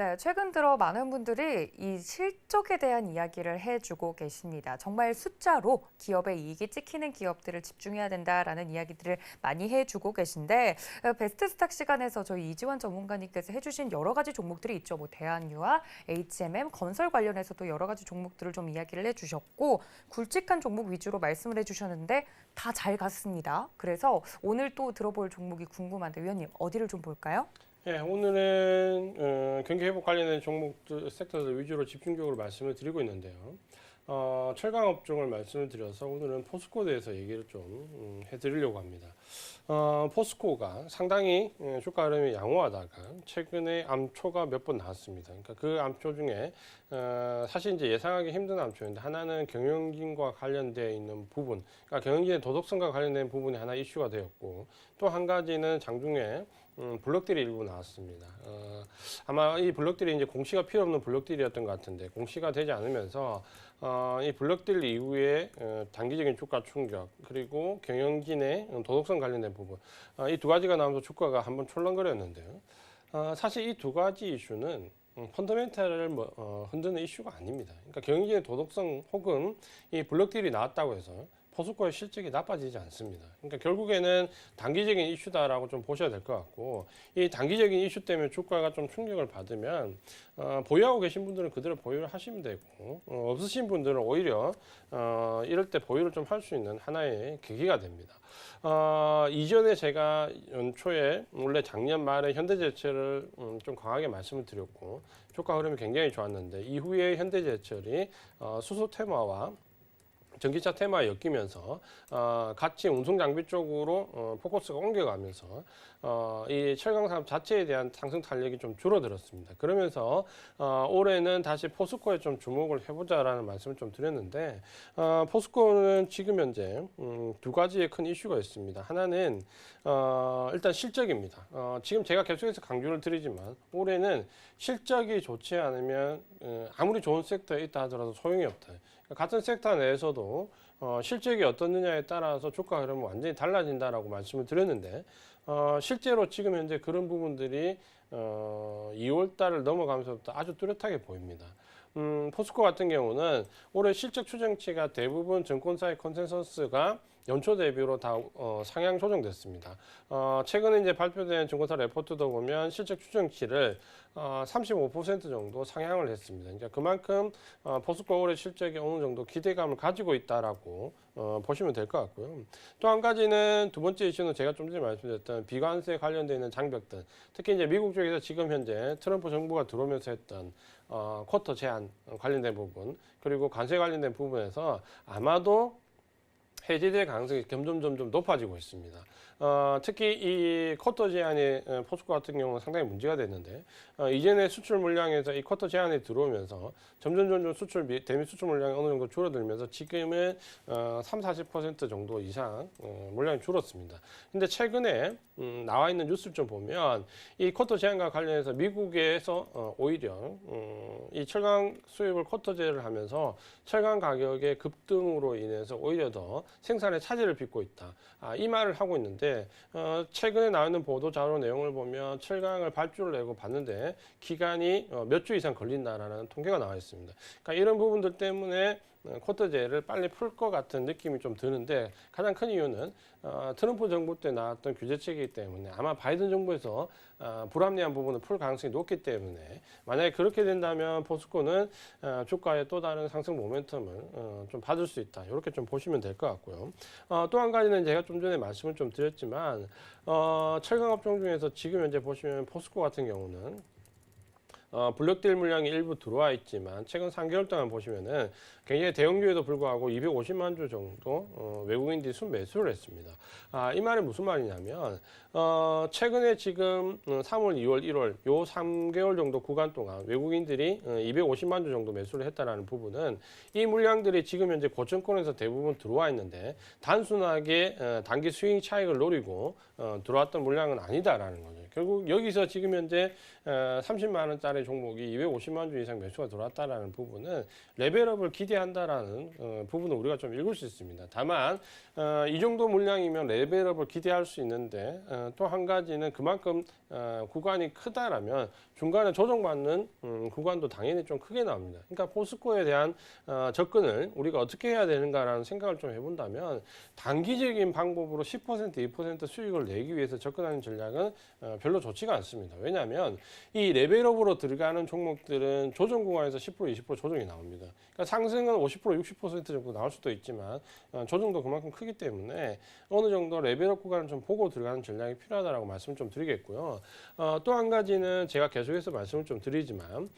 네, 최근 들어 많은 분들이 이 실적에 대한 이야기를 해주고 계십니다. 정말 숫자로 기업의 이익이 찍히는 기업들을 집중해야 된다라는 이야기들을 많이 해주고 계신데 베스트 스탁 시간에서 저희 이지원 전문가님께서 해주신 여러 가지 종목들이 있죠. 뭐 대한유화, HMM, 건설 관련해서도 여러 가지 종목들을 좀 이야기를 해주셨고 굵직한 종목 위주로 말씀을 해주셨는데 다 잘 갔습니다. 그래서 오늘 또 들어볼 종목이 궁금한데 위원님 어디를 좀 볼까요? 예, 오늘은 경기 회복 관련된 종목들, 섹터들 위주로 집중적으로 말씀을 드리고 있는데요. 철강 업종을 말씀을 드려서 오늘은 포스코에 대해서 얘기를 좀 해드리려고 합니다. 포스코가 상당히 주가 흐름이 양호하다가 최근에 암초가 몇 번 나왔습니다. 그러니까 그 암초 중에 사실 이제 예상하기 힘든 암초인데 하나는 경영진과 관련되어 있는 부분, 그러니까 경영진의 도덕성과 관련된 부분이 하나 이슈가 되었고 또 한 가지는 장중에 블록딜이 일부 나왔습니다. 아마 이 블록딜이 이제 공시가 필요 없는 블록딜이었던 것 같은데 공시가 되지 않으면서 이 블록딜 이후에 단기적인 주가 충격 그리고 경영진의 도덕성 관련된 부분 이 두 가지가 나오면서 주가가 한번 출렁거렸는데요. 사실 이 두 가지 이슈는 펀더멘탈을 흔드는 이슈가 아닙니다. 그러니까 경영진의 도덕성 혹은 이 블록딜이 나왔다고 해서 포스코의 실적이 나빠지지 않습니다. 그러니까 결국에는 단기적인 이슈다라고 좀 보셔야 될 것 같고 이 단기적인 이슈 때문에 주가가 좀 충격을 받으면 보유하고 계신 분들은 그대로 보유를 하시면 되고 없으신 분들은 오히려 이럴 때 보유를 좀 할 수 있는 하나의 계기가 됩니다. 이전에 제가 연초에 원래 작년 말에 현대제철을 좀 강하게 말씀을 드렸고 주가 흐름이 굉장히 좋았는데 이후에 현대제철이 수소 테마와 전기차 테마에 엮이면서 같이 운송 장비 쪽으로 포커스가 옮겨가면서 이 철강 산업 자체에 대한 상승 탄력이 좀 줄어들었습니다. 그러면서 올해는 다시 포스코에 좀 주목을 해보자라는 말씀을 좀 드렸는데 포스코는 지금 현재 두 가지의 큰 이슈가 있습니다. 하나는 일단 실적입니다. 지금 제가 계속해서 강조를 드리지만 올해는 실적이 좋지 않으면 아무리 좋은 섹터에 있다 하더라도 소용이 없다. 같은 섹터 내에서도 실적이 어떻느냐에 따라서 주가 흐름은 완전히 달라진다라고 말씀을 드렸는데 실제로 지금 현재 그런 부분들이 2월 달을 넘어가면서부터 아주 뚜렷하게 보입니다. 포스코 같은 경우는 올해 실적 추정치가 대부분 증권사의 컨센서스가 연초 대비로 다 상향 조정됐습니다. 최근에 이제 발표된 증권사 레포트도 보면 실적 추정치를 35% 정도 상향을 했습니다. 그러니까 그만큼 포스코 올해 실적이 어느 정도 기대감을 가지고 있다라고 보시면 될 것 같고요. 또 한 가지는 두 번째 이슈는 제가 좀 전에 말씀드렸던 비관세 관련되어 있는 장벽들, 특히 이제 미국 쪽에서 지금 현재 트럼프 정부가 들어오면서 했던 쿼터 제한 관련된 부분, 그리고 관세 관련된 부분에서 아마도 해제될 가능성이 점점 높아지고 있습니다. 특히 이 쿼터 제한이 포스코 같은 경우는 상당히 문제가 됐는데 이전에 수출 물량에서 이 쿼터 제한이 들어오면서 점점 수출 대미 수출 물량이 어느 정도 줄어들면서 지금은 30-40% 정도 이상 물량이 줄었습니다. 근데 최근에 나와 있는 뉴스를 좀 보면 이 쿼터 제한과 관련해서 미국에서 오히려 이 철강 수입을 쿼터 제를 하면서 철강 가격의 급등으로 인해서 오히려 더 생산에 차질을 빚고 있다. 이 말을 하고 있는데 최근에 나오는 보도 자료 내용을 보면 철강을 발주를 내고 봤는데 기간이 몇 주 이상 걸린다라는 통계가 나와 있습니다. 그러니까 이런 부분들 때문에 쿼터제를 빨리 풀 것 같은 느낌이 좀 드는데 가장 큰 이유는 트럼프 정부 때 나왔던 규제책이기 때문에 아마 바이든 정부에서 불합리한 부분을 풀 가능성이 높기 때문에 만약에 그렇게 된다면 포스코는 주가의 또 다른 상승 모멘텀을 좀 받을 수 있다. 이렇게 좀 보시면 될 것 같고요. 또 한 가지는 제가 좀 전에 말씀을 좀 드렸지만 철강 업종 중에서 지금 현재 보시면 포스코 같은 경우는 블록딜 물량이 일부 들어와 있지만 최근 3개월 동안 보시면은 굉장히 대형주에도 불구하고 250만 주 정도 외국인들이 순매수를 했습니다. 이 말이 무슨 말이냐면 최근에 지금 3월, 2월, 1월 요 3개월 정도 구간 동안 외국인들이 250만 주 정도 매수를 했다라는 부분은 이 물량들이 지금 현재 고점권에서 대부분 들어와 있는데 단순하게 단기 스윙 차익을 노리고 들어왔던 물량은 아니다라는 거죠. 결국 여기서 지금 현재 30만 원짜리 전날의 종목이 250만 주 이상 매수가 들어왔다라는 부분은 레벨업을 기대한다라는 부분을 우리가 좀 읽을 수 있습니다. 다만 이 정도 물량이면 레벨업을 기대할 수 있는데 또 한 가지는 그만큼 구간이 크다라면 중간에 조정받는 구간도 당연히 좀 크게 나옵니다. 그러니까 포스코에 대한 접근을 우리가 어떻게 해야 되는가라는 생각을 좀 해본다면 단기적인 방법으로 10%, 2% 수익을 내기 위해서 접근하는 전략은 별로 좋지가 않습니다. 왜냐하면 이 레벨업으로 들어가는 종목들은 조정 구간에서 10%, 20% 조정이 나옵니다. 그러니까 상승은 50%, 60% 정도 나올 수도 있지만 조정도 그만큼 크기 때문에 어느 정도 레벨업 구간을 좀 보고 들어가는 전략이 필요하다고 말씀을 좀 드리겠고요. 또 한 가지는 제가 계속해서 말씀을 좀 드리지만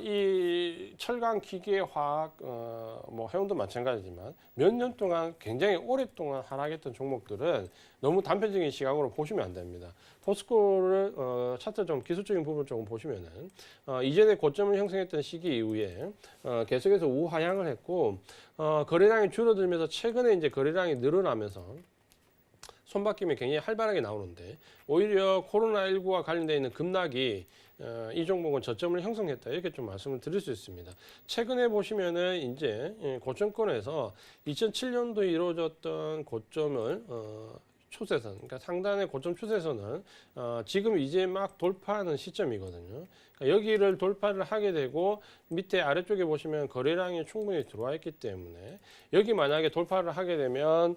이 철강, 기계, 화학, 뭐 해운도 마찬가지지만 몇 년 동안 굉장히 오랫동안 하락했던 종목들은 너무 단편적인 시각으로 보시면 안 됩니다. 포스코를 차트 좀 기술적인 부분 조금 보시면은 이전에 고점을 형성했던 시기 이후에 계속해서 우하향을 했고 거래량이 줄어들면서 최근에 이제 거래량이 늘어나면서 손바뀜이 굉장히 활발하게 나오는데 오히려 코로나19와 관련되어 있는 급락이 이 종목은 저점을 형성했다 이렇게 좀 말씀을 드릴 수 있습니다. 최근에 보시면은 이제 고점권에서 2007년도에 이루어졌던 고점을 추세선, 그러니까 상단의 고점 추세선을 지금 이제 막 돌파하는 시점이거든요. 그러니까 여기를 돌파를 하게 되고 밑에 아래쪽에 보시면 거래량이 충분히 들어와 있기 때문에 여기 만약에 돌파를 하게 되면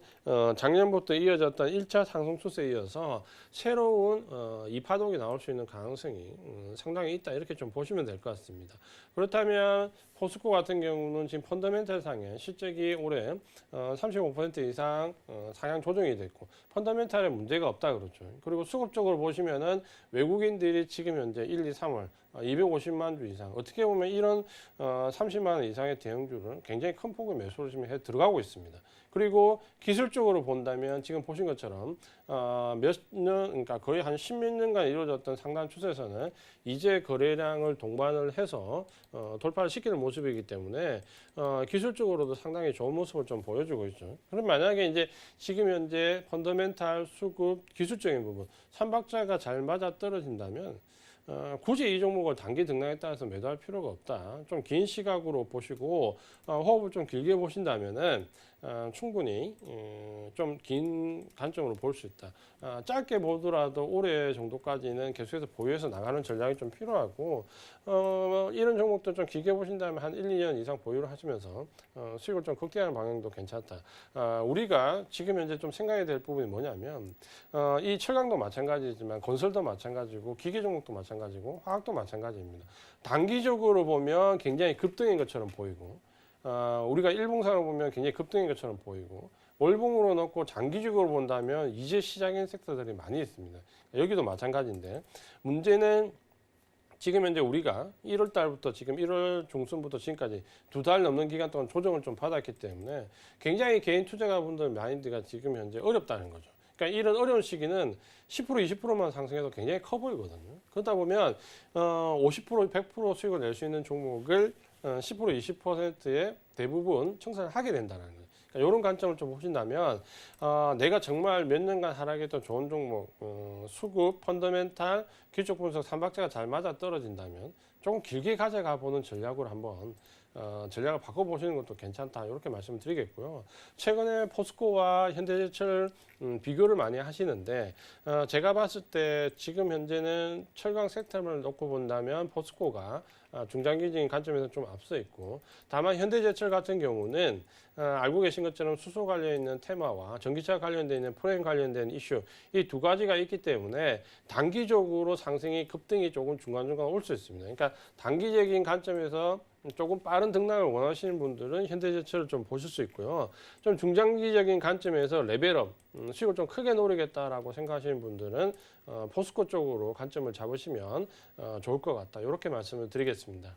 작년부터 이어졌던 1차 상승 추세에 이어서 새로운 이 파동이 나올 수 있는 가능성이 상당히 있다 이렇게 좀 보시면 될 것 같습니다. 그렇다면 포스코 같은 경우는 지금 펀더멘탈 상에 실적이 올해 35% 이상 상향 조정이 됐고 펀더멘탈에 문제가 없다 그렇죠. 그리고 수급적으로 보시면은 외국인들이 지금 현재 1, 2, 3월 250만 주 이상 어떻게 보면 이런 30만 원 이상의 대형주를 굉장히 큰 폭의 매수를 지금 해 들어가고 있습니다. 그리고 기술적으로 본다면 지금 보신 것처럼 몇 년, 그러니까 거의 한 10몇 년간 이루어졌던 상단 추세선은 이제 거래량을 동반을 해서 돌파를 시키는 모습이기 때문에 기술적으로도 상당히 좋은 모습을 좀 보여주고 있죠. 그럼 만약에 이제 지금 현재 펀더멘탈, 수급, 기술적인 부분, 삼박자가 잘 맞아 떨어진다면 굳이 이 종목을 단기 등락에 따라서 매도할 필요가 없다. 좀 긴 시각으로 보시고 호흡을 좀 길게 보신다면은 충분히 좀 긴 관점으로 볼 수 있다. 짧게 보더라도 올해 정도까지는 계속해서 보유해서 나가는 전략이 좀 필요하고 이런 종목도 좀 길게 보신다면 한 1, 2년 이상 보유를 하시면서 수익을 좀 극대화하는 방향도 괜찮다. 우리가 지금 현재 좀 생각해야 될 부분이 뭐냐면 이 철강도 마찬가지지만 건설도 마찬가지고 기계 종목도 마찬가지고 화학도 마찬가지입니다. 단기적으로 보면 굉장히 급등인 것처럼 보이고 우리가 일봉상으로 보면 굉장히 급등인 것처럼 보이고 월봉으로 놓고 장기적으로 본다면 이제 시작인 섹터들이 많이 있습니다. 여기도 마찬가지인데 문제는 지금 현재 우리가 1월 달부터 지금 1월 중순부터 지금까지 2달 넘는 기간 동안 조정을 좀 받았기 때문에 굉장히 개인 투자가분들 마인드가 지금 현재 어렵다는 거죠. 그러니까 이런 어려운 시기는 10%, 20%만 상승해도 굉장히 커 보이거든요. 그러다 보면 50%, 100% 수익을 낼 수 있는 종목을 10%, 20%의 대부분 청산을 하게 된다는 거예요. 그러니까 이런 관점을 좀 보신다면 내가 정말 몇 년간 하락했던 좋은 종목, 수급, 펀더멘탈, 기초 분석, 삼박자가 잘 맞아 떨어진다면 조금 길게 가져가 보는 전략으로 한번 전략을 바꿔보시는 것도 괜찮다 이렇게 말씀을 드리겠고요. 최근에 포스코와 현대제철 비교를 많이 하시는데 제가 봤을 때 지금 현재는 철강 섹터를 놓고 본다면 포스코가 중장기적인 관점에서 좀 앞서 있고 다만 현대제철 같은 경우는 알고 계신 것처럼 수소 관련 있는 테마와 전기차 관련돼 있는 프레임 관련된 이슈 이 두 가지가 있기 때문에 단기적으로 상승이 급등이 조금 중간중간 올 수 있습니다. 그러니까 단기적인 관점에서 조금 빠른 등락을 원하시는 분들은 현대제철을 좀 보실 수 있고요. 좀 중장기적인 관점에서 레벨업, 수익을 좀 크게 노리겠다라고 생각하시는 분들은 포스코 쪽으로 관점을 잡으시면 좋을 것 같다. 이렇게 말씀을 드리겠습니다.